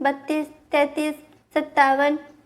32, 33, 57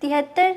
73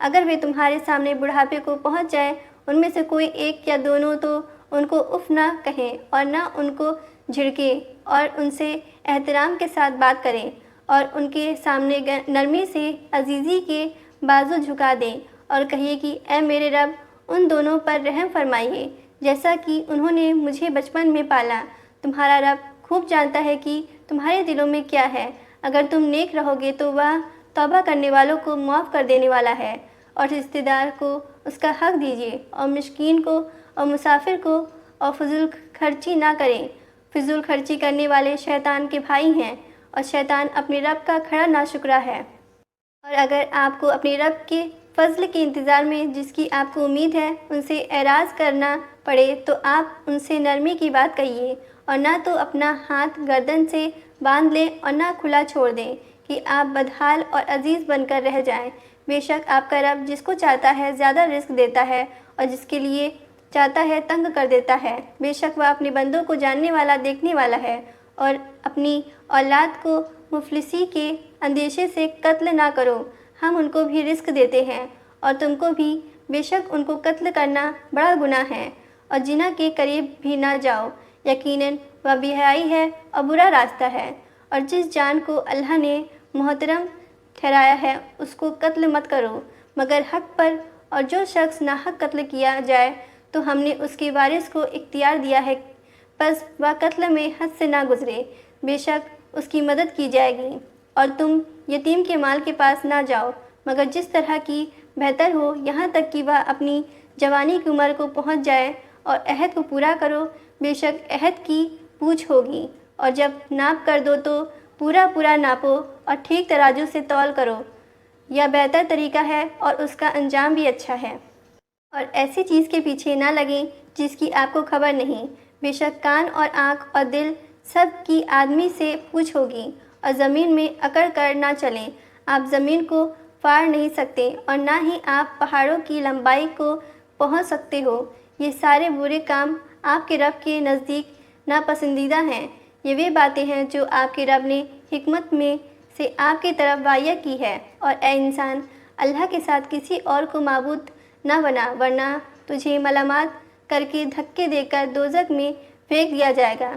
اگر وہ تمہارے سامنے بڑھاپے کو پہنچ جائیں، ان میں سے کوئی ایک یا دونوں، تو ان کو اف نہ کہیں اور نہ ان کو جھڑکیں، اور ان سے احترام کے ساتھ بات کریں اور ان کے سامنے نرمی سے عزیزی کے بازو جھکا دیں اور کہیے کہ اے میرے رب، ان دونوں پر رحم فرمائیے جیسا کہ انہوں نے مجھے بچپن میں پالا۔ تمہارا رب خوب جانتا ہے کہ تمہارے دلوں میں کیا ہے۔ اگر تم نیک رہو گے تو وہ توبہ کرنے والوں کو معاف کر دینے والا ہے، اور رشتہ دار کو اس کا حق دیجیے، اور مسکین کو اور مسافر کو، اور فضول خرچی نہ کریں۔ فضول خرچی کرنے والے شیطان کے بھائی ہیں، اور شیطان اپنے رب کا کھڑا ناشکرا ہے۔ اور اگر آپ کو اپنے رب کے فضل کے انتظار میں جس کی آپ کو امید ہے ان سے اعراض کرنا پڑے، تو آپ ان سے نرمی کی بات کہیے، اور نہ تو اپنا ہاتھ گردن سے باندھ لیں اور نہ کھلا چھوڑ دیں کہ آپ بدحال اور عزیز بن کر رہ جائیں۔ بے شک آپ کا رب جس کو چاہتا ہے زیادہ رزق دیتا ہے، اور جس کے لیے چاہتا ہے تنگ کر دیتا ہے۔ بے شک وہ اپنے بندوں کو جاننے والا، دیکھنے والا ہے۔ اور اپنی اولاد کو مفلسی کے اندیشے سے قتل نہ کرو، ہم ان کو بھی رزق دیتے ہیں اور تم کو بھی۔ بے شک ان کو قتل کرنا بڑا گناہ ہے، اور زنا کے قریب بھی نہ جاؤ، یقیناً وہ بے حیائی ہے اور برا راستہ ہے۔ اور جس جان کو اللہ نے محترم ٹھہرایا ہے اس کو قتل مت کرو مگر حق پر، اور جو شخص ناحق قتل کیا جائے تو ہم نے اس کے وارث کو اختیار دیا ہے، پس وہ قتل میں حد سے نہ گزرے، بے شک اس کی مدد کی جائے گی۔ اور تم یتیم کے مال کے پاس نہ جاؤ مگر جس طرح کی بہتر ہو، یہاں تک کہ وہ اپنی جوانی کی عمر کو پہنچ جائے، اور عہد کو پورا کرو۔ بے شک عہد کی پوچھ ہوگی، اور جب ناپ کر دو تو پورا پورا ناپو اور ٹھیک ترازو سے تول کرو، یہ بہتر طریقہ ہے اور اس کا انجام بھی اچھا ہے۔ اور ایسی چیز کے پیچھے نہ لگیں جس کی آپ کو خبر نہیں۔ بے شک کان اور آنکھ اور دل سب کی آدمی سے پوچھ ہوگی۔ اور زمین میں اکڑ کر نہ چلیں، آپ زمین کو پھاڑ نہیں سکتے اور نہ ہی آپ پہاڑوں کی لمبائی کو پہنچ سکتے ہو۔ یہ سارے برے کام آپ کے رب کے نزدیک ناپسندیدہ ہیں۔ یہ وہ باتیں ہیں جو آپ کے رب نے حکمت میں سے آپ کی طرف واقع کی ہے۔ اور اے انسان، اللہ کے ساتھ کسی اور کو معبود نہ بنا، ورنہ تجھے ملامت کر کے دھکے دے کر دوزخ میں پھینک دیا جائے گا۔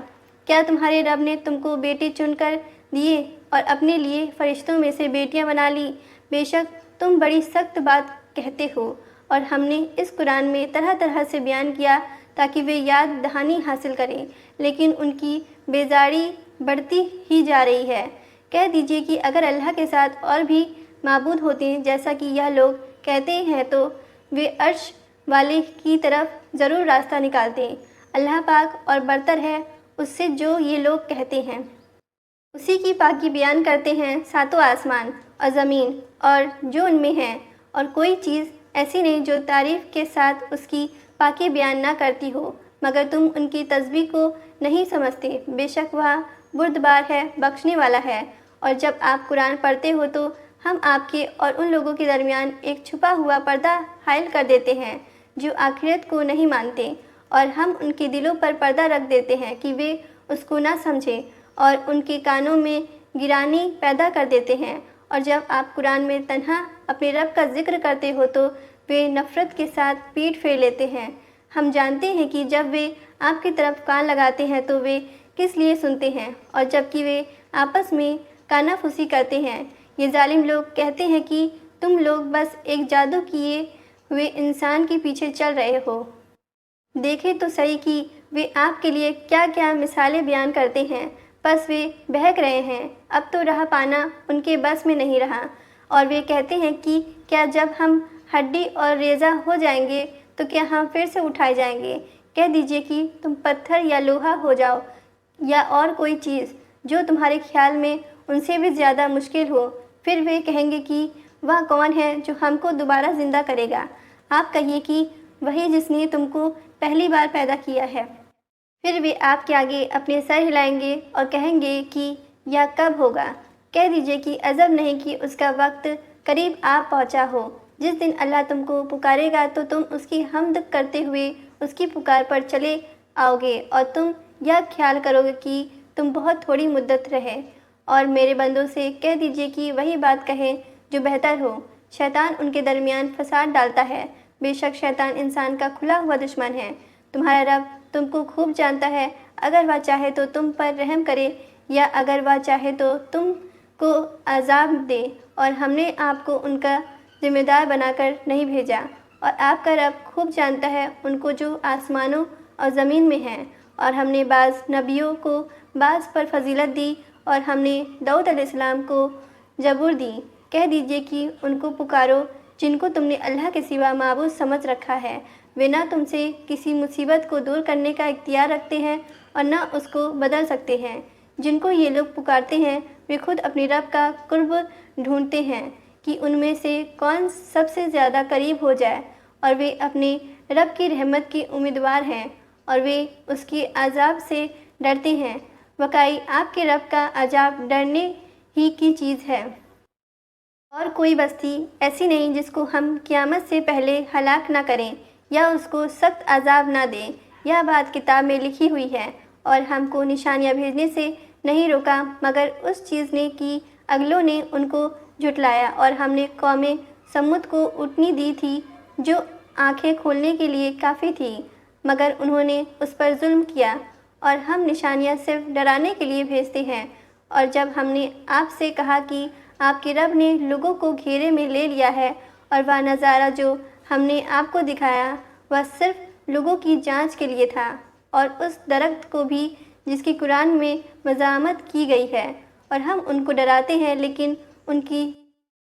کیا تمہارے رب نے تم کو بیٹے چن کر دیے اور اپنے لیے فرشتوں میں سے بیٹیاں بنا لی؟ بے شک تم بڑی سخت بات کہتے ہو، اور ہم نے اس قرآن میں طرح طرح سے بیان کیا تاکہ وہ یاد دہانی حاصل کریں، لیکن ان کی بیزاری بڑھتی ہی جا رہی ہے۔ کہہ دیجئے کہ اگر اللہ کے ساتھ اور بھی معبود ہوتے جیسا کہ یہ لوگ کہتے ہیں تو وہ عرش والے کی طرف ضرور راستہ نکالتے۔ اللہ پاک اور برتر ہے اس سے جو یہ لوگ کہتے ہیں۔ اسی کی پاکی بیان کرتے ہیں ساتوں آسمان اور زمین اور جو ان میں ہیں، اور کوئی چیز ایسی نہیں جو تعریف کے ساتھ اس کی پاکی بیان نہ کرتی ہو، مگر تم ان کی تسبیح کو نہیں سمجھتے۔ بے شک وہ بردبار ہے، بخشنے والا ہے۔ اور جب آپ قرآن پڑھتے ہو تو ہم آپ کے اور ان لوگوں کے درمیان ایک چھپا ہوا پردہ حائل کر دیتے ہیں جو آخرت کو نہیں مانتے، اور ہم ان کے دلوں پر پردہ رکھ دیتے ہیں کہ وہ اس کو نہ سمجھیں، اور ان کے کانوں میں گرانی پیدا کر دیتے ہیں۔ اور جب آپ قرآن میں تنہا اپنے رب کا ذکر کرتے ہو تو وہ نفرت کے ساتھ پیٹ پھیر لیتے ہیں۔ ہم جانتے ہیں کہ جب وہ آپ کی طرف کان لگاتے ہیں تو وہ کس لیے سنتے ہیں، اور جب کہ وہ آپس میں کانا پھوسی کرتے ہیں۔ یہ ظالم لوگ کہتے ہیں کہ تم لوگ بس ایک جادو کیے ہوئے انسان کے پیچھے چل رہے ہو۔ دیکھیں تو صحیح کہ وہ آپ کے لیے کیا کیا مثالیں بیان کرتے ہیں، بس وہ بہک رہے ہیں۔ اب تو راہ پانا ان کے بس میں نہیں رہا، اور وہ کہتے ہیں کہ کیا جب ہم ہڈی اور ریزہ ہو جائیں گے تو کیا ہم پھر سے اٹھائے جائیں گے؟ کہہ دیجئے کہ تم پتھر یا لوہا ہو جاؤ یا اور کوئی چیز جو تمہارے خیال میں ان سے بھی زیادہ مشکل ہو، پھر وہ کہیں گے کہ وہ کون ہے جو ہم کو دوبارہ زندہ کرے گا؟ آپ کہیے کہ وہی جس نے تم کو پہلی بار پیدا کیا ہے۔ پھر وہ آپ کے آگے اپنے سر ہلائیں گے اور کہیں گے کہ یہ کب ہوگا؟ کہہ دیجئے کہ عجب نہیں کہ اس کا وقت قریب آ پہنچا ہو۔ جس دن اللہ تم کو پکارے گا تو تم اس کی حمد کرتے ہوئے اس کی پکار پر چلے آؤ گے، اور تم یہ خیال کرو گے کہ تم بہت تھوڑی مدت رہے۔ اور میرے بندوں سے کہہ دیجئے کہ وہی بات کہیں جو بہتر ہو، شیطان ان کے درمیان فساد ڈالتا ہے۔ بے شک شیطان انسان کا کھلا ہوا دشمن ہے۔ تمہارا رب تم کو خوب جانتا ہے، اگر وہ چاہے تو تم پر رحم کرے یا اگر وہ چاہے تو تم کو عذاب دے، اور ہم نے آپ کو ان کا ذمہ دار بنا کر نہیں بھیجا۔ اور آپ کا رب خوب جانتا ہے ان کو جو آسمانوں اور زمین میں ہیں، اور ہم نے بعض نبیوں کو بعض پر فضیلت دی، اور ہم نے داؤد علیہ السلام کو زبور دی۔ کہہ دیجئے کہ ان کو پکارو جن کو تم نے اللہ کے سوا معبود سمجھ رکھا ہے، وہ نہ تم سے کسی مصیبت کو دور کرنے کا اختیار رکھتے ہیں اور نہ اس کو بدل سکتے ہیں۔ جن کو یہ لوگ پکارتے ہیں وہ خود اپنے رب کا قرب ڈھونڈتے ہیں کہ ان میں سے کون سب سے زیادہ قریب ہو جائے، اور وہ اپنے رب کی رحمت کے امیدوار ہیں اور وہ اس کے عذاب سے ڈرتے ہیں۔ واقعی آپ کے رب کا عذاب ڈرنے ہی کی چیز ہے۔ اور کوئی بستی ایسی نہیں جس کو ہم قیامت سے پہلے ہلاک نہ کریں یا اس کو سخت عذاب نہ دیں۔ یہ بات کتاب میں لکھی ہوئی ہے، اور ہم کو نشانیاں بھیجنے سے نہیں روکا مگر اس چیز نے کہ اگلوں نے ان کو جھٹلایا، اور ہم نے قوم سمود کو اٹھنی دی تھی جو آنکھیں کھولنے کے لیے کافی تھی، مگر انہوں نے اس پر ظلم کیا۔ اور ہم نشانیاں صرف ڈرانے کے لیے بھیجتے ہیں، اور جب ہم نے آپ سے کہا کہ آپ کے رب نے لوگوں کو گھیرے میں لے لیا ہے، اور وہ نظارہ جو ہم نے آپ کو دکھایا وہ صرف لوگوں کی جانچ کے لیے تھا، اور اس درخت کو بھی جس کی قرآن میں مذمت کی گئی ہے، اور ہم ان کو ڈراتے ہیں لیکن ان کی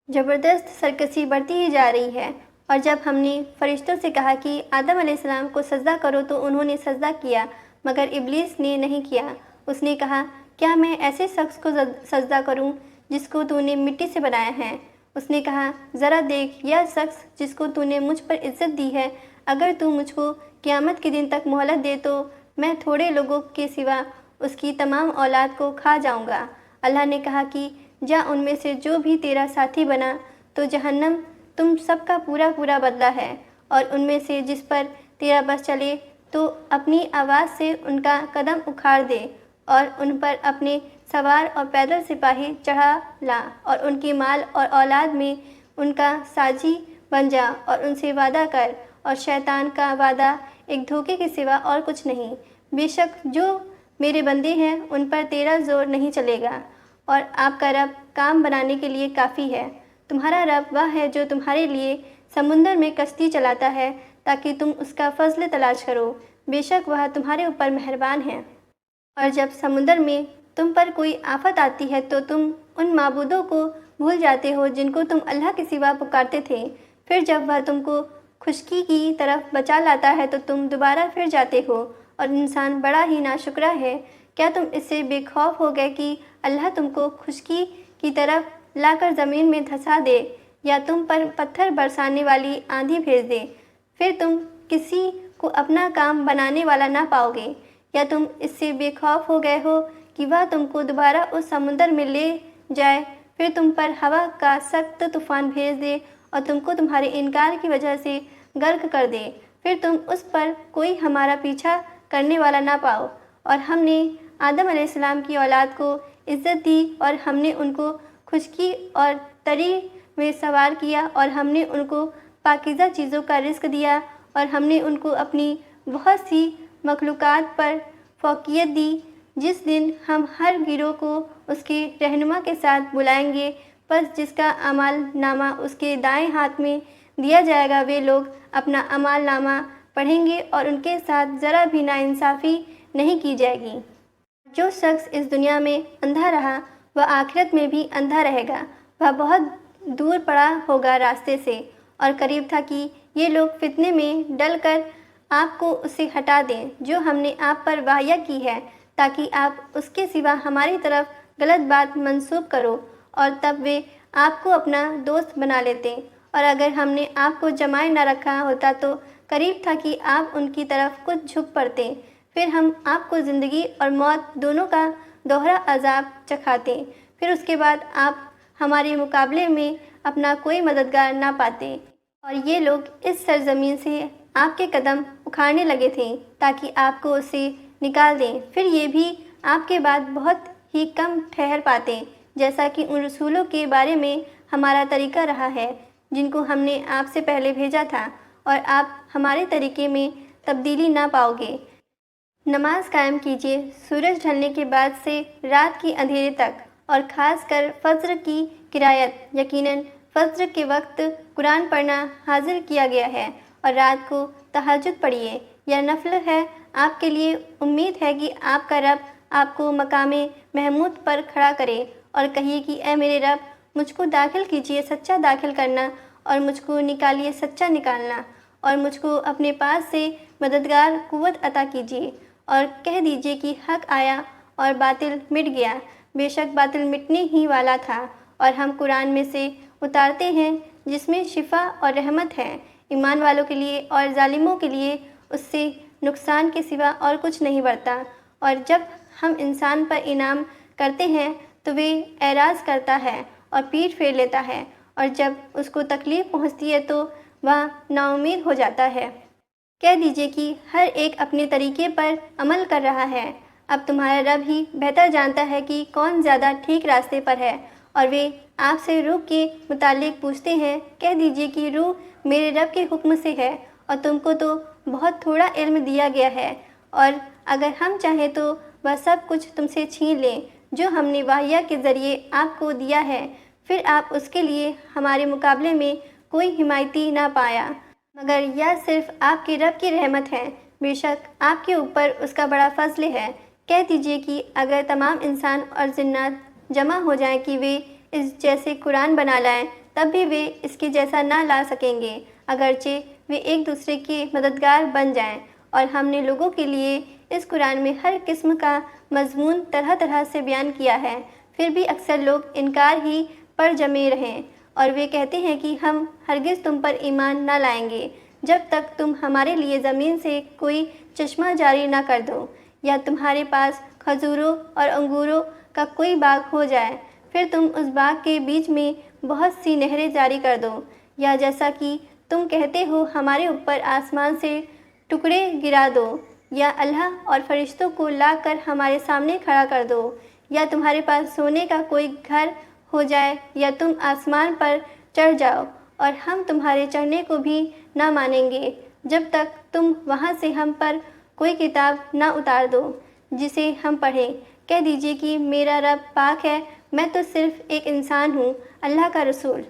زبردست سرکشی بڑھتی ہی جا رہی ہے۔ اور جب ہم نے فرشتوں سے کہا کہ آدم علیہ السلام کو سجدہ کرو تو انہوں نے سجدہ کیا، مگر ابلیس نے نہیں کیا۔ اس نے کہا، کیا میں ایسے شخص کو سجدہ کروں جس کو تو نے مٹی سے بنایا ہے؟ اس نے کہا، ذرا دیکھ، یہ شخص جس کو تو نے مجھ پر عزت دی ہے، اگر تو مجھ کو قیامت کے دن تک مہلت دے تو میں تھوڑے لوگوں کے سوا اس کی تمام اولاد کو کھا جاؤں گا۔ اللہ نے کہا کہ جا، ان میں سے جو بھی تیرا ساتھی بنا تو جہنم تم سب کا پورا پورا بدلہ ہے، اور ان میں سے جس پر تیرا بس چلے تو اپنی آواز سے ان کا قدم اکھاڑ دے، اور ان پر اپنے سوار اور پیدل سپاہی چڑھا لا، اور ان کی مال اور اولاد میں ان کا ساجی بن جا، اور ان سے وعدہ کر، اور شیطان کا وعدہ ایک دھوکے کے سوا اور کچھ نہیں۔ بے شک جو میرے بندے ہیں ان پر تیرا زور نہیں چلے گا، اور آپ کا رب کام بنانے کے لیے کافی ہے۔ تمہارا رب وہ ہے جو تمہارے لیے سمندر میں کشتی چلاتا ہے تاکہ تم اس کا فضل تلاش کرو، بے شک وہ تمہارے اوپر مہربان ہے۔ اور جب سمندر میں تم پر کوئی آفت آتی ہے تو تم ان معبودوں کو بھول جاتے ہو جن کو تم اللہ کے سوا پکارتے تھے، پھر جب وہ تم کو خشکی کی طرف بچا لاتا ہے تو تم دوبارہ پھر جاتے ہو، اور انسان بڑا ہی ناشکرا ہے۔ کیا تم اس سے بے خوف ہو گئے کہ اللہ تم کو خشکی کی طرف لا کر زمین میں دھسا دے، یا تم پر پتھر برسانے والی آندھی بھیج دے، پھر تم کسی کو اپنا کام بنانے والا نہ پاؤ گے؟ یا تم اس سے بے خوف ہو گئے ہو کہ وہ تم کو دوبارہ اس سمندر میں لے جائے، پھر تم پر ہوا کا سخت طوفان بھیج دے اور تم کو تمہارے انکار کی وجہ سے غرق کر دے، پھر تم اس پر کوئی ہمارا پیچھا کرنے والا نہ پاؤ۔ اور ہم نے آدم علیہ السلام کی اولاد کو عزت دی، اور ہم نے ان کو خشکی اور تری میں سوار کیا، اور ہم نے ان کو پاکیزہ چیزوں کا رزق دیا، اور ہم نے ان کو اپنی بہت سی مخلوقات پر فوقیت دی۔ جس دن ہم ہر گروہ کو اس کے رہنما کے ساتھ بلائیں گے، پس جس کا اعمال نامہ اس کے دائیں ہاتھ میں دیا جائے گا، وہ لوگ اپنا اعمال نامہ پڑھیں گے اور ان کے ساتھ ذرا بھی ناانصافی نہیں کی جائے گی۔ جو شخص اس دنیا میں اندھا رہا وہ آخرت میں بھی اندھا رہے گا، وہ بہت دور پڑا ہوگا راستے سے، اور قریب تھا کہ یہ لوگ فتنے میں ڈل کر آپ کو اس سے ہٹا دیں جو ہم نے آپ پر وحی کی ہے، تاکہ آپ اس کے سوا ہماری طرف غلط بات منسوب کرو، اور تب وہ آپ کو اپنا دوست بنا لیتے۔ اور اگر ہم نے آپ کو جمائے نہ رکھا ہوتا تو قریب تھا کہ آپ ان کی طرف کچھ جھک پڑتے، پھر ہم آپ کو زندگی اور موت دونوں کا دوہرا عذاب چکھاتے، پھر اس کے بعد آپ ہمارے مقابلے میں اپنا کوئی مددگار نہ پاتے۔ اور یہ لوگ اس سرزمین سے آپ کے قدم اکھاڑنے لگے تھے تاکہ آپ کو اسے نکال دیں، پھر یہ بھی آپ کے بعد بہت ہی کم ٹھہر پاتے، جیسا کہ ان رسولوں کے بارے میں ہمارا طریقہ رہا ہے جن کو ہم نے آپ سے پہلے بھیجا تھا، اور آپ ہمارے طریقے میں تبدیلی نہ پاؤ گے۔ نماز قائم کیجیے سورج ڈھلنے کے بعد سے رات کی اندھیرے تک، اور خاص کر فجر کی قرائت۔ یقیناً فجر کے وقت قرآن پڑھنا حاضر کیا گیا ہے، اور رات کو تہجد پڑھیے، یہ نفل ہے آپ کے لیے۔ امید ہے کہ آپ کا رب آپ کو مقام محمود پر کھڑا کرے، اور کہیے کہ اے میرے رب، مجھ کو داخل کیجیے سچا داخل کرنا، اور مجھ کو نکالیے سچا نکالنا، اور مجھ کو اپنے پاس سے مددگار قوت عطا کیجیے، اور کہہ دیجیے کہ حق آیا اور باطل مٹ گیا۔ بے شک باطل مٹنے ہی والا تھا، اور ہم قرآن میں سے اتارتے ہیں جس میں شفا اور رحمت ہے ایمان والوں کے لیے، اور ظالموں کے لیے اس سے نقصان کے سوا اور کچھ نہیں برتا۔ اور جب ہم انسان پر انعام کرتے ہیں تو وہ اعراض کرتا ہے اور پیٹھ پھیر لیتا ہے، اور جب اس کو تکلیف پہنچتی ہے تو وہ نا امید ہو جاتا ہے۔ کہہ دیجیے کہ ہر ایک اپنے طریقے پر عمل کر رہا ہے، اب تمہارا رب ہی بہتر جانتا ہے کہ کون زیادہ ٹھیک راستے پر ہے۔ اور وہ آپ سے روح کے متعلق پوچھتے ہیں، کہہ دیجیے کہ روح میرے رب کے حکم سے ہے، اور تم کو تو بہت تھوڑا علم دیا گیا ہے، اور اگر ہم چاہیں تو وہ سب کچھ تم سے چھین لیں جو ہم نے وحی کے ذریعے آپ کو دیا ہے، پھر آپ اس کے لیے ہمارے مقابلے میں کوئی حمایتی نہ پایا، مگر یہ صرف آپ کے رب کی رحمت ہے، بے شک آپ کے اوپر اس کا بڑا فضل ہے۔ کہہ دیجیے کہ اگر تمام انسان اور جنات جمع ہو جائیں کہ وہ اس جیسے قرآن بنا لائیں، تب بھی وہ اس کے جیسا نہ لا سکیں گے، اگرچہ وہ ایک دوسرے کے مددگار بن جائیں۔ اور ہم نے لوگوں کے لیے اس قرآن میں ہر قسم کا مضمون طرح طرح سے بیان کیا ہے، پھر بھی اکثر لوگ انکار ہی پر جمے رہیں، اور وہ کہتے ہیں کہ ہم ہرگز تم پر ایمان نہ لائیں گے جب تک تم ہمارے لیے زمین سے کوئی چشمہ جاری نہ کر دو، یا تمہارے پاس کھجوروں اور انگوروں کا کوئی باغ ہو جائے، پھر تم اس باغ کے بیچ میں بہت سی نہریں جاری کر دو، یا جیسا کہ تم کہتے ہو ہمارے اوپر آسمان سے ٹکڑے گرا دو، یا اللہ اور فرشتوں کو لا کر ہمارے سامنے کھڑا کر دو، یا تمہارے پاس سونے کا کوئی گھر ہو جائے، یا تم آسمان پر چڑھ جاؤ، اور ہم تمہارے چڑھنے کو بھی نہ مانیں گے جب تک تم وہاں سے ہم پر کوئی کتاب نہ اتار دو جسے ہم پڑھیں۔ کہہ دیجیے کہ میرا رب پاک ہے، میں تو صرف ایک انسان ہوں، اللہ کا رسول۔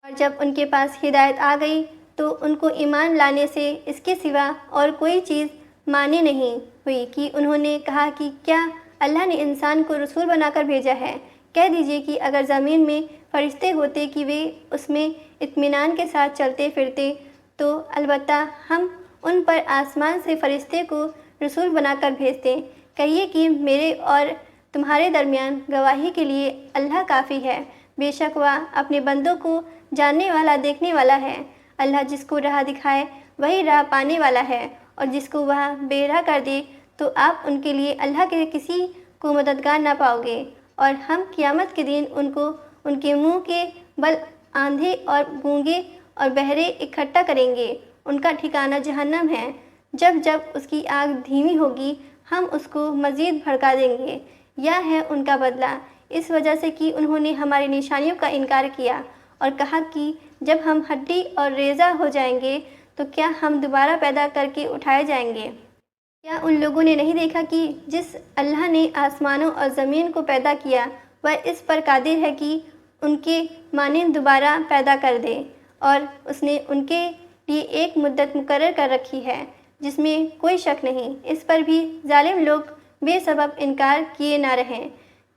اور جب ان کے پاس ہدایت آ گئی تو ان کو ایمان لانے سے اس کے سوا اور کوئی چیز مانی نہیں ہوئی کہ انہوں نے کہا کہ کیا اللہ نے انسان کو رسول بنا کر بھیجا ہے۔ کہہ دیجیے کہ اگر زمین میں فرشتے ہوتے کہ وہ اس میں اطمینان کے ساتھ چلتے پھرتے تو البتہ ہم ان پر آسمان سے فرشتے کو رسول بنا کر بھیجتے۔ کہیے کہ میرے اور تمہارے درمیان گواہی کے لیے اللہ کافی ہے، بے شک وہ اپنے بندوں کو جاننے والا دیکھنے والا ہے۔ اللہ جس کو راہ دکھائے وہی راہ پانے والا ہے، اور جس کو وہ بے راہ کر دے تو آپ ان کے لیے اللہ کے کسی کو مددگار نہ پاؤ گے۔ اور ہم قیامت کے دن ان کو ان کے منہ کے بل آندھے اور گونگے اور بہرے اکٹھا کریں گے، ان کا ٹھکانہ جہنم ہے، جب جب اس کی آگ دھیمی ہوگی ہم اس کو مزید بھڑکا دیں گے، یہ ہے ان کا بدلہ، اس وجہ سے کہ انہوں نے ہماری نشانیوں کا انکار کیا اور کہا کہ جب ہم ہڈی اور ریزہ ہو جائیں گے تو کیا ہم دوبارہ پیدا کر کے اٹھائے جائیں گے؟ کیا ان لوگوں نے نہیں دیکھا کہ جس اللہ نے آسمانوں اور زمین کو پیدا کیا وہ اس پر قادر ہے کہ ان کے مانند دوبارہ پیدا کر دے، اور اس نے ان کے لیے ایک مدت مقرر کر رکھی ہے جس میں کوئی شک نہیں، اس پر بھی ظالم لوگ بے سبب انکار کیے نہ رہیں۔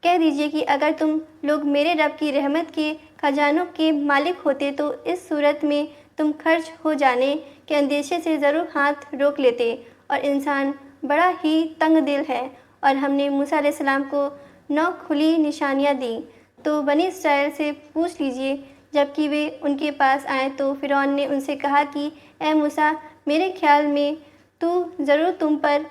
کہہ دیجیے کہ اگر تم لوگ میرے رب کی رحمت کے خزانوں کے مالک ہوتے تو اس صورت میں تم خرچ ہو جانے کے اندیشے سے ضرور ہاتھ روک لیتے، اور انسان بڑا ہی تنگ دل ہے۔ اور ہم نے موسیٰ علیہ السلام کو 9 کھلی نشانیاں دیں، تو بنی اسرائیل سے پوچھ لیجیے۔ جب کہ وہ ان کے پاس آئے تو فرعون نے ان سے کہا کہ اے موسیٰ، میرے خیال میں تو ضرور تم پر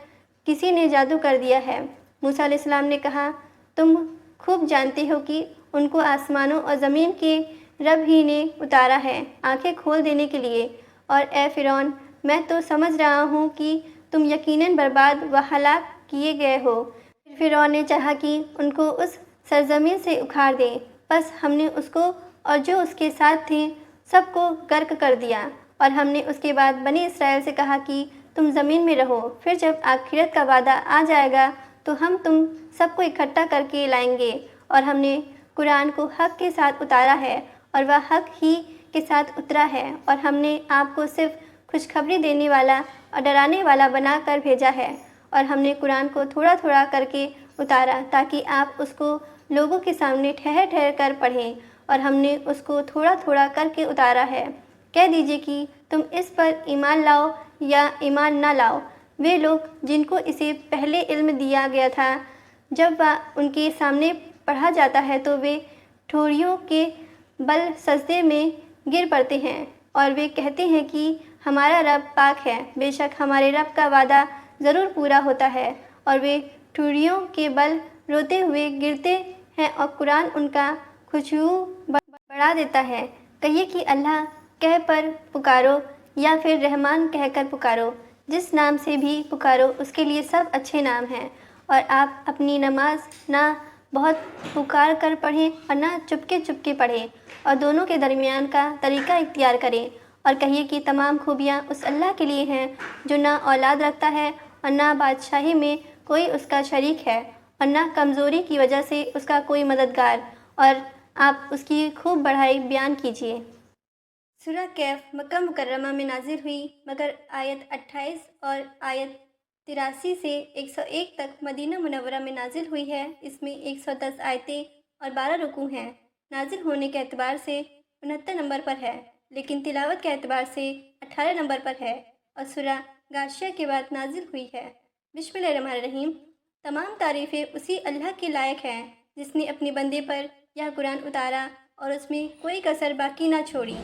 کسی نے جادو کر دیا ہے۔ موسیٰ علیہ السلام نے کہا، تم خوب جانتے ہو کہ ان کو آسمانوں اور زمین کے رب ہی نے اتارا ہے آنکھیں کھول دینے کے لیے، اور اے فرعون، میں تو سمجھ رہا ہوں کہ تم یقیناً برباد و ہلاک کیے گئے ہو۔ پھر فرعون نے چاہا کہ ان کو اس سرزمین سے اکھاڑ دیں، پس ہم نے اس کو اور جو اس کے ساتھ تھے سب کو غرق کر دیا، اور ہم نے اس کے بعد بنی اسرائیل سے کہا کہ تم زمین میں رہو، پھر جب آخرت کا وعدہ آ جائے گا تو ہم تم سب کو اکٹھا کر کے لائیں گے۔ اور ہم نے قرآن کو حق کے ساتھ اتارا ہے، اور وہ حق ہی کے ساتھ اترا ہے، اور ہم نے آپ کو صرف خوشخبری دینے والا اور ڈرانے والا بنا کر بھیجا ہے۔ اور ہم نے قرآن کو تھوڑا تھوڑا کر کے اتارا تاکہ آپ اس کو لوگوں کے سامنے ٹھہر ٹھہر کر پڑھیں، اور ہم نے اس کو تھوڑا تھوڑا کر کے اتارا ہے۔ کہہ دیجئے کہ تم اس پر ایمان لاؤ یا ایمان نہ لاؤ۔ وہ لوگ جن کو اسے پہلے علم دیا گیا تھا، جب وہ ان کے سامنے پڑھا جاتا ہے تو وہ ٹھوڑیوں کے بل سجدے میں گر پڑتے ہیں، اور وہ کہتے ہیں کہ ہمارا رب پاک ہے، بے شک ہمارے رب کا وعدہ ضرور پورا ہوتا ہے، اور وہ ٹھوڑیوں کے بل روتے ہوئے گرتے ہیں، اور قرآن ان کا خشوع بڑھا دیتا ہے۔ کہیے کہ اللہ کہہ پر پکارو یا پھر رحمان کہہ کر پکارو، جس نام سے بھی پکارو اس کے لیے سب اچھے نام ہیں۔ اور آپ اپنی نماز نہ بہت پکار کر پڑھیں اور نہ چپکے چپکے پڑھیں، اور دونوں کے درمیان کا طریقہ اختیار کریں، اور کہیے کہ تمام خوبیاں اس اللہ کے لیے ہیں جو نہ اولاد رکھتا ہے اور نہ بادشاہی میں کوئی اس کا شریک ہے، اور نہ کمزوری کی وجہ سے اس کا کوئی مددگار، اور آپ اس کی خوب بڑائی بیان کیجیے۔ سورہ کہف مکہ مکرمہ میں نازل ہوئی، مگر آیت 28 اور آیت 83 سے 101 تک مدینہ منورہ میں نازل ہوئی ہے۔ اس میں 110 آیتیں اور 12 رکوع ہیں۔ نازل ہونے کے اعتبار سے 69 نمبر پر ہے، لیکن تلاوت کے اعتبار سے 18 نمبر پر ہے، اور سورہ غاشیہ کے بعد نازل ہوئی ہے۔ بسم اللہ الرحمن الرحیم۔ تمام تعریفیں اسی اللہ کے لائق ہیں جس نے اپنے بندے پر یہ قرآن اتارا اور اس میں کوئی کسر باقی نہ چھوڑی،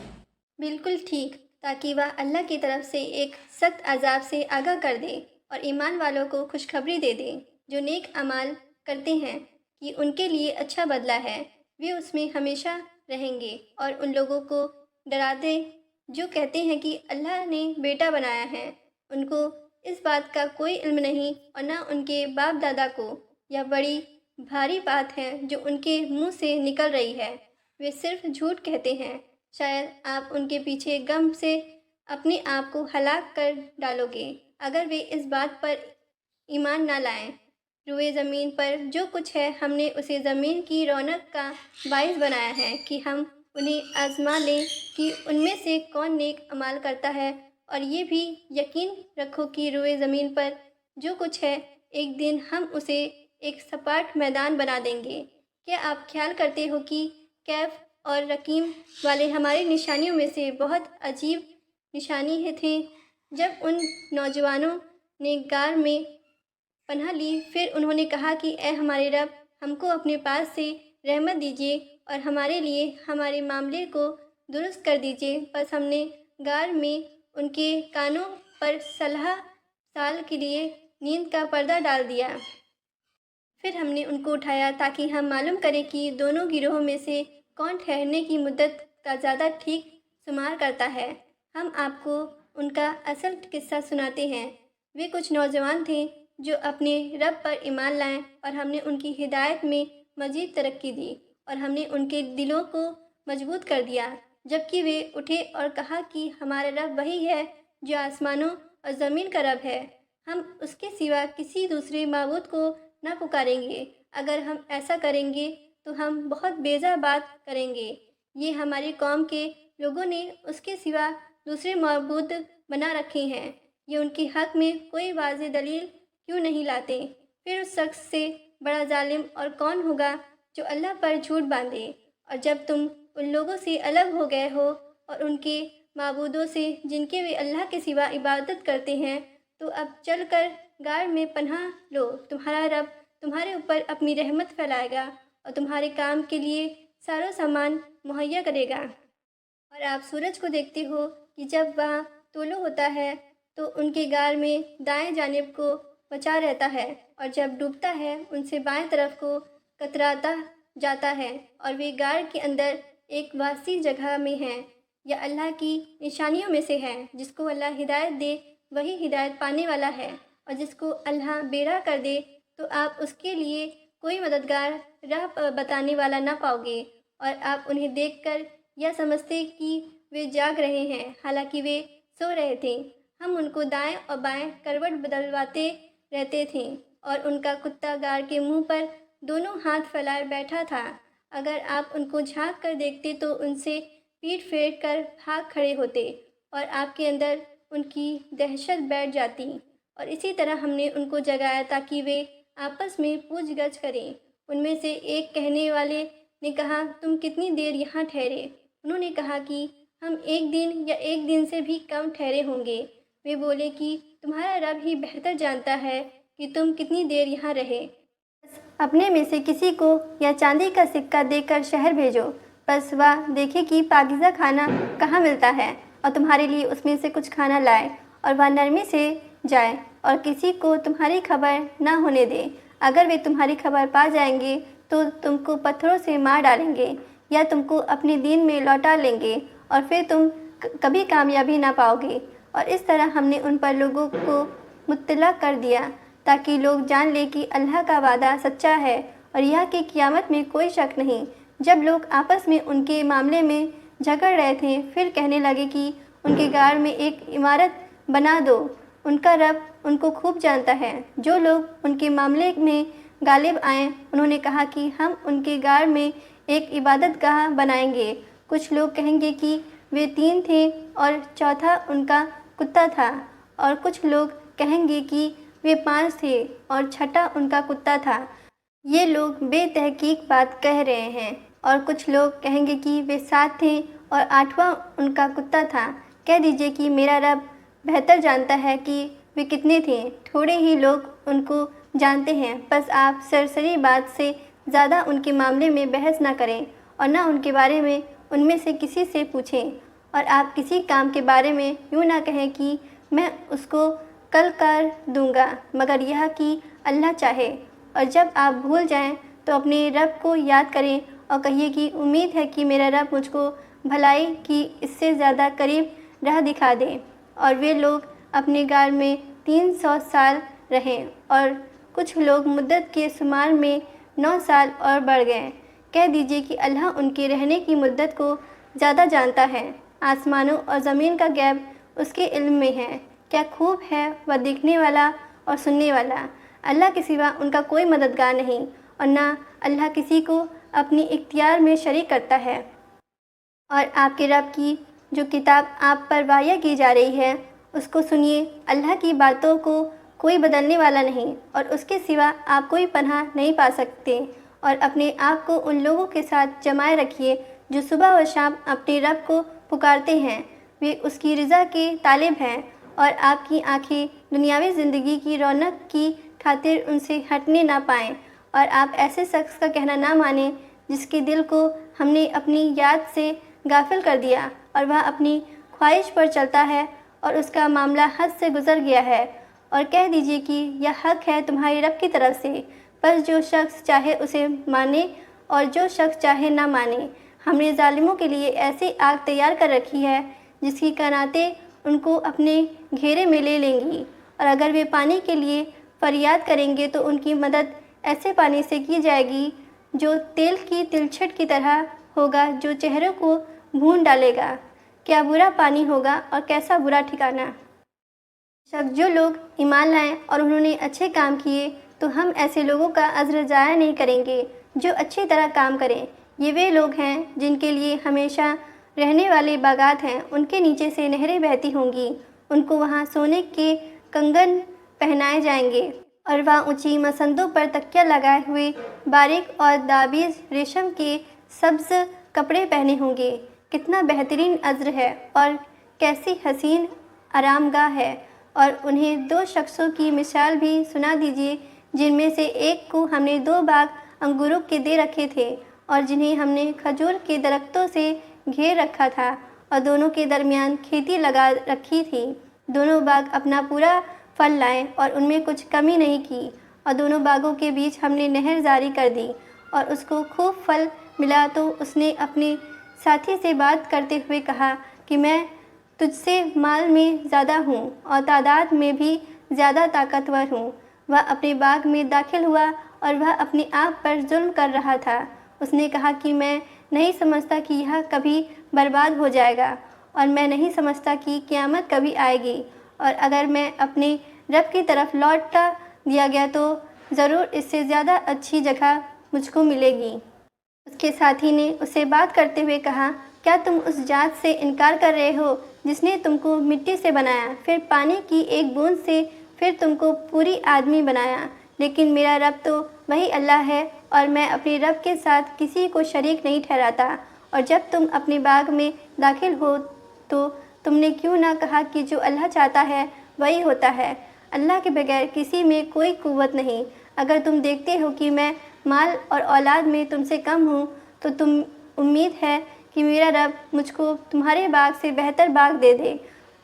بالکل ٹھیک، تاکہ وہ اللہ کی طرف سے ایک سخت عذاب سے آگاہ کر دے اور ایمان والوں کو خوشخبری دے دے۔ جو نیک اعمال کرتے ہیں کہ ان کے لیے اچھا بدلہ ہے، وہ اس میں ہمیشہ رہیں گے، اور ان لوگوں کو ڈرا دے جو کہتے ہیں کہ اللہ نے بیٹا بنایا ہے۔ ان کو اس بات کا کوئی علم نہیں، اور نہ ان کے باپ دادا کو۔ یہ بڑی بھاری بات ہے جو ان کے منہ سے نکل رہی ہے، وہ صرف جھوٹ کہتے ہیں۔ شاید آپ ان کے پیچھے غم سے اپنے آپ کو ہلاک کر ڈالو گے اگر وہ اس بات پر ایمان نہ لائیں۔ روئے زمین پر جو کچھ ہے ہم نے اسے زمین کی رونق کا باعث بنایا ہے کہ ہم انہیں آزما لیں کہ ان میں سے کون نیک اعمال کرتا ہے، اور یہ بھی یقین رکھو کہ روئے زمین پر جو کچھ ہے ایک دن ہم اسے ایک سپاٹ میدان بنا دیں گے۔ کیا آپ خیال کرتے ہو کہ کیف اور رقیم والے ہماری نشانیوں میں سے بہت عجیب نشانی تھے؟ جب ان نوجوانوں نے غار میں پناہ لی، پھر انہوں نے کہا کہ اے ہمارے رب، ہم کو اپنے پاس سے رحمت دیجیے اور ہمارے لیے ہمارے معاملے کو درست کر دیجیے۔ پس ہم نے غار میں ان کے کانوں پر 16 سال کے لیے نیند کا پردہ ڈال دیا۔ پھر ہم نے ان کو اٹھایا تاکہ ہم معلوم کریں کہ دونوں گروہوں میں سے کون ٹھہرنے کی مدت کا زیادہ ٹھیک شمار کرتا ہے۔ ہم آپ کو ان کا اصل قصہ سناتے ہیں۔ وہ کچھ نوجوان تھے جو اپنے رب پر ایمان لائے، اور ہم نے ان کی ہدایت میں مزید ترقی دی، اور ہم نے ان کے دلوں کو مضبوط کر دیا، جبکہ وہ اٹھے اور کہا کہ ہمارا رب وہی ہے جو آسمانوں اور زمین کا رب ہے، ہم اس کے سوا کسی دوسرے معبود کو نہ پکاریں گے۔ اگر ہم ایسا کریں گے تو ہم بہت بیزار بات کریں گے۔ یہ ہماری قوم کے لوگوں نے اس کے سوا دوسرے معبود بنا رکھے ہیں، یہ ان کے حق میں کوئی واضح دلیل کیوں نہیں لاتے؟ پھر اس شخص سے بڑا ظالم اور کون ہوگا جو اللہ پر جھوٹ باندھے؟ اور جب تم ان لوگوں سے الگ ہو گئے ہو اور ان کے معبودوں سے جن کے وہ اللہ کے سوا عبادت کرتے ہیں، تو اب چل کر غار میں پناہ لو، تمہارا رب تمہارے اوپر اپنی رحمت پھیلائے گا اور تمہارے کام کے لیے سارا سامان مہیا کرے گا۔ اور آپ سورج کو دیکھتے ہو کہ جب وہاں طلوع ہوتا ہے تو ان کے غار میں دائیں جانب کو بچا رہتا ہے، اور جب ڈوبتا ہے ان سے بائیں طرف کو کتراتا جاتا ہے، اور وہ غار کے اندر ایک واسع جگہ میں ہیں۔ یہ اللہ کی نشانیوں میں سے ہے۔ جس کو اللہ ہدایت دے وہی ہدایت پانے والا ہے، اور جس کو اللہ بیراہ کر دے تو آپ اس کے لیے کوئی مددگار راہ بتانے والا نہ پاؤ گے۔ اور آپ انہیں دیکھ کر یہ سمجھتے کہ وہ جاگ رہے ہیں حالانکہ وہ سو رہے تھے۔ ہم ان کو دائیں اور بائیں کروٹ بدلواتے رہتے تھے اور ان کا کتا گار کے منہ پر دونوں ہاتھ پھیلائے بیٹھا تھا۔ اگر آپ ان کو جھانک کر دیکھتے تو ان سے پیٹھ پھیر کر بھاگ کھڑے ہوتے اور آپ کے اندر ان کی دہشت بیٹھ جاتی۔ اور اسی طرح ہم نے ان کو جگایا تاکہ وہ آپس میں پوچھ گچھ کریں۔ ان میں سے ایک کہنے والے نے کہا، تم کتنی دیر یہاں ٹھہرے؟ انہوں نے کہا کہ ہم 1 دن یا 1 دن سے بھی کم ٹھہرے ہوں گے۔ وہ بولے کہ تمہارا رب ہی بہتر جانتا ہے کہ تم کتنی دیر یہاں رہے۔ اپنے میں سے کسی کو یا چاندی کا سکہ دے کر شہر بھیجو، بس وہ دیکھے کہ پاکیزہ کھانا کہاں ملتا ہے اور تمہارے لیے اس میں سے کچھ کھانا لائے، اور وہ نرمی سے جائے اور کسی کو تمہاری خبر نہ ہونے دے۔ اگر وہ تمہاری خبر پا جائیں گے تو تم کو پتھروں سے مار ڈالیں گے یا تم کو اپنے دین میں لوٹا لیں گے اور پھر تم کبھی کامیابی نہ پاؤ گے۔ اور اس طرح ہم نے ان پر لوگوں کو مطلع کر دیا تاکہ لوگ جان لیں کہ اللہ کا وعدہ سچا ہے اور یہ کہ قیامت میں کوئی شک نہیں۔ جب لوگ آپس میں ان کے معاملے میں جھگڑ رہے تھے، پھر کہنے لگے کہ ان کے غار میں ایک عمارت بنا دو، ان کا رب ان کو خوب جانتا ہے۔ جو لوگ ان کے معاملے میں غالب آئیں انہوں نے کہا کہ ہم ان کے غار میں ایک عبادت گاہ بنائیں گے۔ کچھ لوگ کہیں گے کہ وہ 3 تھے اور چوتھا ان کا کتا تھا، اور کچھ لوگ کہیں گے کہ وہ 5 تھے اور چھٹا ان کا کتا تھا۔ یہ لوگ بے تحقیق بات کہہ رہے ہیں۔ اور کچھ لوگ کہیں گے کہ وہ 7 تھے اور 8واں ان کا کتا تھا۔ کہہ دیجئے کہ میرا رب بہتر جانتا ہے کہ وہ کتنے تھے، تھوڑے ہی لوگ ان کو جانتے ہیں۔ بس آپ سرسری بات سے زیادہ ان کے معاملے میں بحث نہ کریں اور نہ ان کے بارے میں ان میں سے کسی سے پوچھیں، اور آپ کسی کام کے بارے میں یوں نہ کہیں کہ میں اس کو کل کر دوں گا مگر یہ کہ اللہ چاہے۔ اور جب آپ بھول جائیں تو اپنے رب کو یاد کریں اور کہیے کہ امید ہے کہ میرا رب مجھ کو بھلائی کی اس سے زیادہ قریب راہ دکھا دے۔ اور وہ لوگ اپنے غار میں 300 سال رہے، اور کچھ لوگ مدت کے شمار میں 9 سال اور بڑھ گئے۔ کہہ دیجئے کہ اللہ ان کے رہنے کی مدت کو زیادہ جانتا ہے۔ آسمانوں اور زمین کا غیب اس کے علم میں ہے۔ کیا خوب ہے وہ دیکھنے والا اور سننے والا۔ اللہ کے سوا ان کا کوئی مددگار نہیں، اور نہ اللہ کسی کو اپنی اختیار میں شریک کرتا ہے۔ اور آپ کے رب کی جو کتاب آپ پر وحی کی جا رہی ہے اس کو سنیے۔ اللہ کی باتوں کو کوئی بدلنے والا نہیں، اور اس کے سوا آپ کوئی پناہ نہیں پا سکتے۔ اور اپنے آپ کو ان لوگوں کے ساتھ جمائے رکھیے جو صبح و شام اپنے رب کو پکارتے ہیں، وہ اس کی رضا کے طالب ہیں، اور آپ کی آنکھیں دنیاوی زندگی کی رونق کی خاطر ان سے ہٹنے نہ پائیں۔ اور آپ ایسے شخص کا کہنا نہ مانیں جس کے دل کو ہم نے اپنی یاد سے غافل کر دیا اور وہ اپنی خواہش پر چلتا ہے اور اس کا معاملہ حد سے گزر گیا ہے۔ اور کہہ دیجئے کہ یہ حق ہے تمہارے رب کی طرف سے، بس جو شخص چاہے اسے مانے اور جو شخص چاہے نہ مانے۔ ہم نے ظالموں کے لیے ایسی آگ تیار کر رکھی ہے جس کی کناتیں ان کو اپنے گھیرے میں لے لیں گی، اور اگر وہ پانی کے لیے فریاد کریں گے تو ان کی مدد ایسے پانی سے کی جائے گی جو تیل کی تلچھٹ کی طرح ہوگا جو چہروں کو بھون ڈالے گا۔ کیا برا پانی ہوگا اور کیسا برا ٹھکانہ۔ شک جو لوگ ایمان لائیں اور انہوں نے اچھے کام کیے تو ہم ایسے لوگوں کا اجر ضائع نہیں کریں گے جو اچھی طرح کام کریں۔ یہ وہ لوگ ہیں جن کے لیے ہمیشہ رہنے والے باغات ہیں، ان کے نیچے سے نہریں بہتی ہوں گی، ان کو وہاں سونے کے کنگن پہنائے جائیں گے اور وہ اونچی مسندوں پر تکیہ لگائے ہوئے باریک اور دابیز ریشم کے سبز کپڑے پہنے ہوں گے۔ کتنا بہترین اجر ہے اور کیسی حسین آرام گاہ ہے۔ اور انہیں 2 شخصوں کی مثال بھی سنا دیجیے جن میں سے ایک کو ہم نے 2 باغ انگوروں کے دے رکھے تھے اور جنہیں ہم نے کھجور کے درختوں سے گھیر رکھا تھا، اور دونوں کے درمیان کھیتی لگا رکھی تھی۔ دونوں باغ اپنا پورا پھل لائے اور ان میں کچھ کمی نہیں کی، اور دونوں باغوں کے بیچ ہم نے نہر جاری کر دی اور اس کو خوب پھل ملا۔ تو اس نے اپنے ساتھی سے بات کرتے ہوئے کہا کہ میں تجھ سے مال میں زیادہ ہوں اور تعداد میں بھی زیادہ طاقتور ہوں۔ وہ اپنے باغ میں داخل ہوا اور وہ اپنے آپ پر ظلم کر رہا تھا۔ اس نے کہا کہ میں نہیں سمجھتا کہ یہ کبھی برباد ہو جائے گا، اور میں نہیں سمجھتا کہ قیامت کبھی آئے گی، اور اگر میں اپنے رب کی طرف لوٹا دیا گیا تو ضرور اس سے زیادہ اچھی جگہ مجھ کو ملے گی۔ اس کے ساتھی نے اسے بات کرتے ہوئے کہا، کیا تم اس ذات سے انکار کر رہے ہو جس نے تم کو مٹی سے بنایا، پھر پانی کی ایک بوند سے، پھر تم کو پوری آدمی بنایا؟ لیکن میرا رب تو وہی اللہ ہے، اور میں اپنے رب کے ساتھ کسی کو شریک نہیں ٹھہراتا۔ اور جب تم اپنے باغ میں داخل ہو تو تم نے کیوں نہ کہا کہ جو اللہ چاہتا ہے وہی ہوتا ہے؟ اللہ کے بغیر کسی میں کوئی قوت نہیں۔ اگر تم دیکھتے ہو کہ میں مال اور اولاد میں تم سے کم ہوں تو تم امید ہے کہ میرا رب مجھ کو تمہارے باغ سے بہتر باغ دے دے،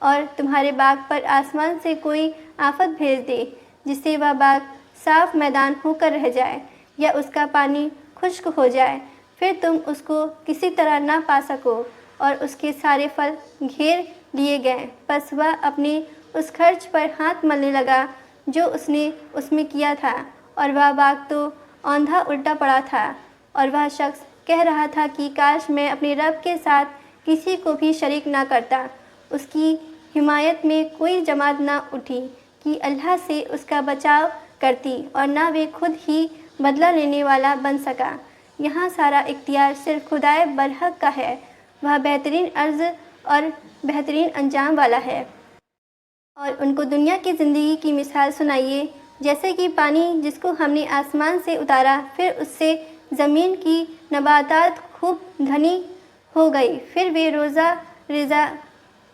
اور تمہارے باغ پر آسمان سے کوئی آفت بھیج دے جس سے وہ باغ صاف میدان ہو کر رہ جائے، یا اس کا پانی خشک ہو جائے، پھر تم اس کو کسی طرح نہ پا سکو، اور اس کے سارے پھل گھیر لیے گئے۔ پس وہ اپنے اس خرچ پر ہاتھ ملنے لگا جو اس نے اس میں کیا تھا، اور وہ باغ تو اوندھا الٹا پڑا تھا، اور وہ شخص کہہ رہا تھا کہ کاش میں اپنے رب کے ساتھ کسی کو بھی شریک نہ کرتا۔ اس کی حمایت میں کوئی جماعت نہ اٹھی کہ اللہ سے اس کا بچاؤ کرتی، اور نہ وہ خود ہی بدلہ لینے والا بن سکا۔ یہاں سارا اختیار صرف خدائے برحق کا ہے، وہ بہترین عرض اور بہترین انجام والا ہے۔ اور ان کو دنیا کی زندگی کی مثال سنائیے، جیسے کہ پانی جس کو ہم نے آسمان سے اتارا، پھر اس سے زمین کی نباتات خوب گھنی ہو گئی، پھر وہ روزہ ریزہ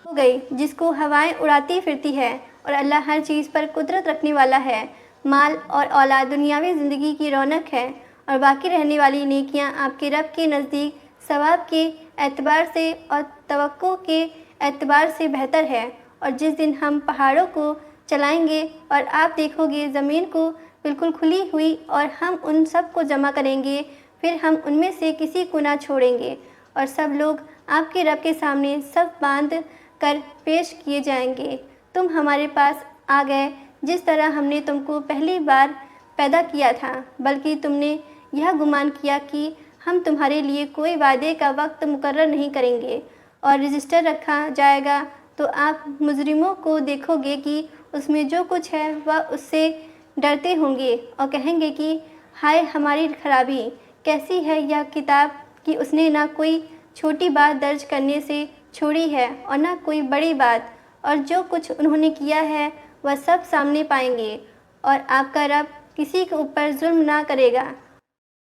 ہو گئی جس کو ہوائیں اڑاتی پھرتی ہے، اور اللہ ہر چیز پر قدرت رکھنے والا ہے۔ مال اور اولاد دنیاوی زندگی کی رونق ہے، اور باقی رہنے والی نیکیاں آپ کے رب کے نزدیک ثواب کے اعتبار سے اور توقع کے اعتبار سے بہتر ہے۔ اور جس دن ہم پہاڑوں کو چلائیں گے اور آپ دیکھو گے زمین کو بالکل کھلی ہوئی، اور ہم ان سب کو جمع کریں گے، پھر ہم ان میں سے کسی کو نہ چھوڑیں گے، اور سب لوگ آپ کے رب کے سامنے صف باندھ کر پیش کیے جائیں گے۔ تم ہمارے پاس آ گئے جس طرح ہم نے تم کو پہلی بار پیدا کیا تھا، بلکہ تم نے یہ گمان کیا کہ ہم تمہارے لیے کوئی وعدے کا وقت مقرر نہیں کریں گے، اور رجسٹر رکھا جائے گا تو آپ مجرموں کو دیکھو گے کہ اس میں جو کچھ ہے وہ اس سے ڈرتے ہوں گے، اور کہیں گے کہ ہائے ہماری خرابی کیسی ہے یہ کتاب کہ اس نے نہ کوئی چھوٹی بات درج کرنے سے چھوڑی ہے اور نہ کوئی بڑی بات، اور جو کچھ انہوں نے کیا ہے وہ سب سامنے پائیں گے، اور آپ کا رب کسی کے اوپر ظلم نہ کرے گا۔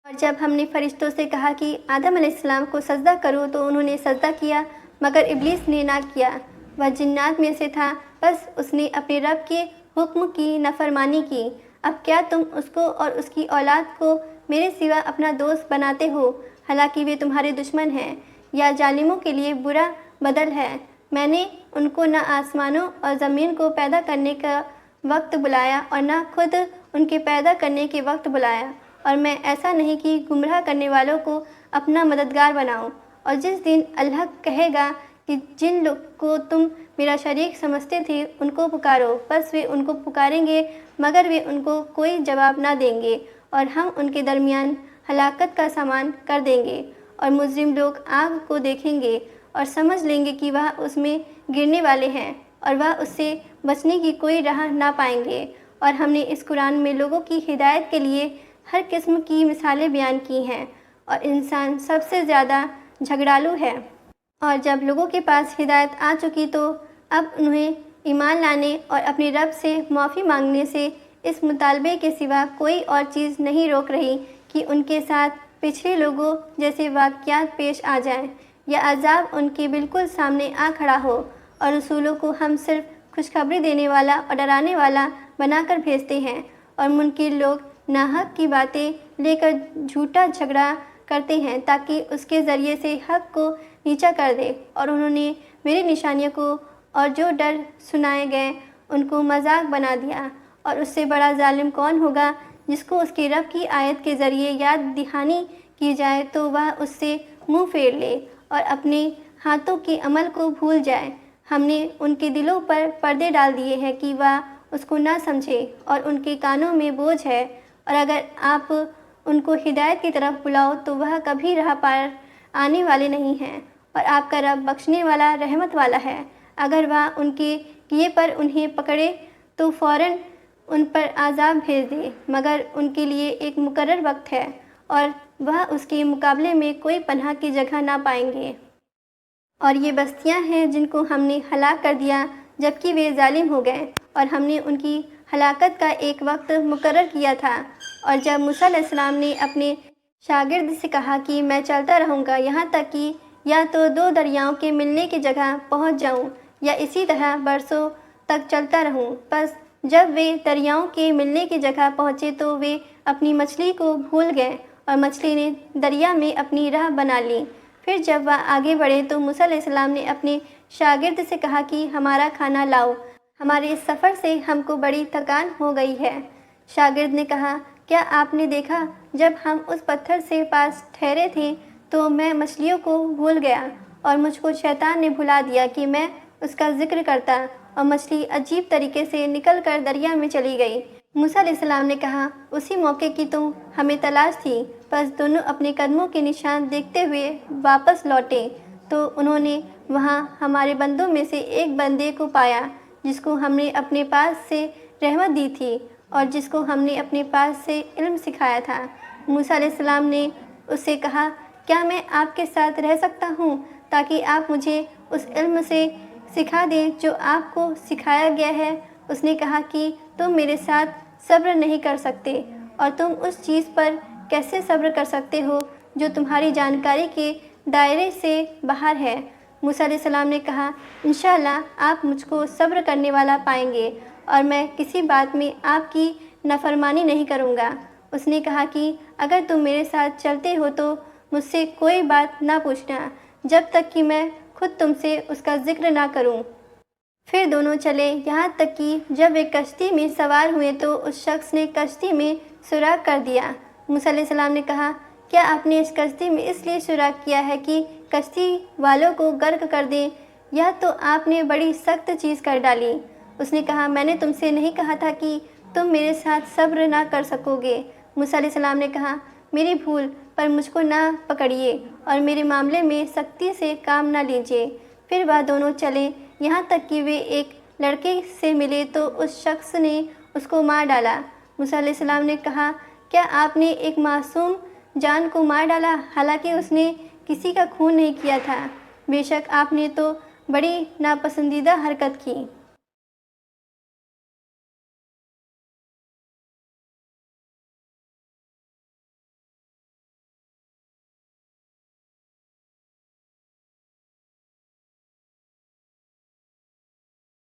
اور جب ہم نے فرشتوں سے کہا کہ آدم علیہ السلام کو سجدہ کرو تو انہوں نے سجدہ کیا، مگر ابلیس نے نہ کیا، وہ جنات میں سے تھا، بس اس نے اپنے رب کے حکم کی نافرمانی کی۔ اب کیا تم اس کو اور اس کی اولاد کو میرے سوا اپنا دوست بناتے ہو، حالانکہ وہ تمہارے دشمن ہیں؟ یا ظالموں کے لیے برا بدل ہے۔ میں نے ان کو نہ آسمانوں اور زمین کو پیدا کرنے کا وقت بلایا اور نہ خود ان کے پیدا کرنے کے وقت بلایا، اور میں ایسا نہیں کہ گمراہ کرنے والوں کو اپنا مددگار بناؤں۔ اور جس دن اللہ کہے گا کہ جن لوگ کو تم میرا شریک سمجھتے تھے ان کو پکارو، بس وہ ان کو پکاریں گے مگر وہ ان کو کوئی جواب نہ دیں گے، اور ہم ان کے درمیان ہلاکت کا سامان کر دیں گے۔ اور مجرم لوگ آگ کو دیکھیں گے اور سمجھ لیں گے کہ وہ اس میں گرنے والے ہیں، اور وہ اس سے بچنے کی کوئی راہ نہ پائیں گے۔ اور ہم نے اس قرآن میں لوگوں کی ہدایت کے لیے ہر قسم کی مثالیں بیان کی ہیں، اور انسان سب سے زیادہ جھگڑالو ہے۔ اور جب لوگوں کے پاس ہدایت آ چکی تو اب انہیں ایمان لانے اور اپنے رب سے معافی مانگنے سے اس مطالبے کے سوا کوئی اور چیز نہیں روک رہی کہ ان کے ساتھ پچھلے لوگوں جیسے واقعات پیش آ جائیں، یا عذاب ان کے بالکل سامنے آ کھڑا ہو۔ اور رسولوں کو ہم صرف خوشخبری دینے والا اور ڈرانے والا بنا کر بھیجتے ہیں، اور منکر لوگ ناحق کی باتیں لے کر جھوٹا جھگڑا کرتے ہیں تاکہ اس کے ذریعے سے حق کو نیچا کر دے۔ اور انہوں نے میری نشانیوں کو اور جو ڈر سنائے گئے ان کو مذاق بنا دیا۔ اور اس سے بڑا ظالم کون ہوگا جس کو اس کے رب کی آیت کے ذریعے یاد دہانی کی جائے تو وہ اس سے منہ پھیر لے اور اپنے ہاتھوں کے عمل کو بھول جائے۔ ہم نے ان کے دلوں پر پردے ڈال دیے ہیں کہ وہ اس کو نہ سمجھے، اور ان کے کانوں میں بوجھ ہے، اور اگر آپ ان کو ہدایت کی طرف بلاؤ تو وہ کبھی راہ پار آنے والے نہیں ہیں۔ اور آپ کا رب بخشنے والا رحمت والا ہے۔ اگر وہ ان کے کیے پر انہیں پکڑے تو فوراً ان پر عذاب بھیج دے، مگر ان کے لیے ایک مقرر وقت ہے اور وہ اس کے مقابلے میں کوئی پناہ کی جگہ نہ پائیں گے۔ اور یہ بستیاں ہیں جن کو ہم نے ہلاک کر دیا جبکہ وہ ظالم ہو گئے، اور ہم نے ان کی ہلاکت کا ایک وقت مقرر کیا تھا۔ اور جب موسیٰ علیہ السلام نے اپنے شاگرد سے کہا کہ میں چلتا رہوں گا یہاں تک کہ یا تو دو دریاؤں کے ملنے کی جگہ پہنچ جاؤں یا اسی طرح برسوں تک چلتا رہوں، بس جب وہ دریاؤں کے ملنے کی جگہ پہنچے تو وہ اپنی مچھلی کو بھول گئے اور مچھلی نے دریا میں اپنی راہ بنا لی۔ پھر جب وہ آگے بڑھے تو موسیٰ علیہ السلام نے اپنے شاگرد سے کہا کہ ہمارا کھانا لاؤ، ہمارے اس سفر سے ہم کو بڑی تھکان ہو گئی ہے۔ شاگرد نے کہا، کیا آپ نے دیکھا جب ہم اس پتھر سے پاس ٹھہرے تھے تو میں مچھلیوں کو بھول گیا اور مجھ کو شیطان نے بھلا دیا کہ میں اس کا ذکر کرتا، اور مچھلی عجیب طریقے سے نکل کر دریا میں چلی گئی۔ موسیٰ علیہ السلام نے کہا، اسی موقع کی تو ہمیں تلاش تھی۔ پس دونوں اپنے قدموں کے نشان دیکھتے ہوئے واپس لوٹے تو انہوں نے وہاں ہمارے بندوں میں سے ایک بندے کو پایا جس کو ہم نے اپنے پاس سے رحمت دی تھی اور جس کو ہم نے اپنے پاس سے علم سکھایا تھا۔ موسیٰ علیہ السلام نے اس سے کہا، کیا میں آپ کے ساتھ رہ سکتا ہوں تاکہ آپ مجھے اس علم سے سکھا دیں جو آپ کو سکھایا گیا ہے؟ اس نے کہا کہ تم میرے ساتھ صبر نہیں کر سکتے، اور تم اس چیز پر کیسے صبر کر سکتے ہو جو تمہاری جانکاری کے دائرے سے باہر ہے؟ موسیٰ علیہ السلام نے کہا، انشاءاللہ آپ مجھ کو صبر کرنے والا پائیں گے اور میں کسی بات میں آپ کی نافرمانی نہیں کروں گا۔ اس نے کہا کہ اگر تم میرے ساتھ چلتے ہو تو مجھ سے کوئی بات نہ پوچھنا جب تک کہ میں خود تم سے اس کا ذکر نہ کروں۔ پھر دونوں چلے یہاں تک کہ جب ایک کشتی میں سوار ہوئے تو اس شخص نے کشتی میں سوراخ کر دیا۔ موسیٰ علیہ السلام نے کہا، کیا آپ نے اس کشتی میں اس لیے سوراخ کیا ہے کہ کشتی والوں کو غرق کر دیں، یا تو آپ نے بڑی سخت چیز کر ڈالی؟ اس نے کہا، میں نے تم سے نہیں کہا تھا کہ تم میرے ساتھ صبر نہ کر سکو گے؟ موسیٰ علیہ السلام نے کہا، میری بھول پر مجھ کو نہ پکڑیے اور میرے معاملے میں سختی سے کام نہ لیجیے۔ پھر وہ دونوں چلے یہاں تک کہ وہ ایک لڑکے سے ملے تو اس شخص نے اس کو مار ڈالا۔ موسیٰ علیہ السلام نے کہا، کیا آپ نے ایک معصوم جان کو مار ڈالا حالانکہ اس نے کسی کا خون نہیں کیا تھا؟ بے شک آپ نے تو بڑی ناپسندیدہ حرکت کی۔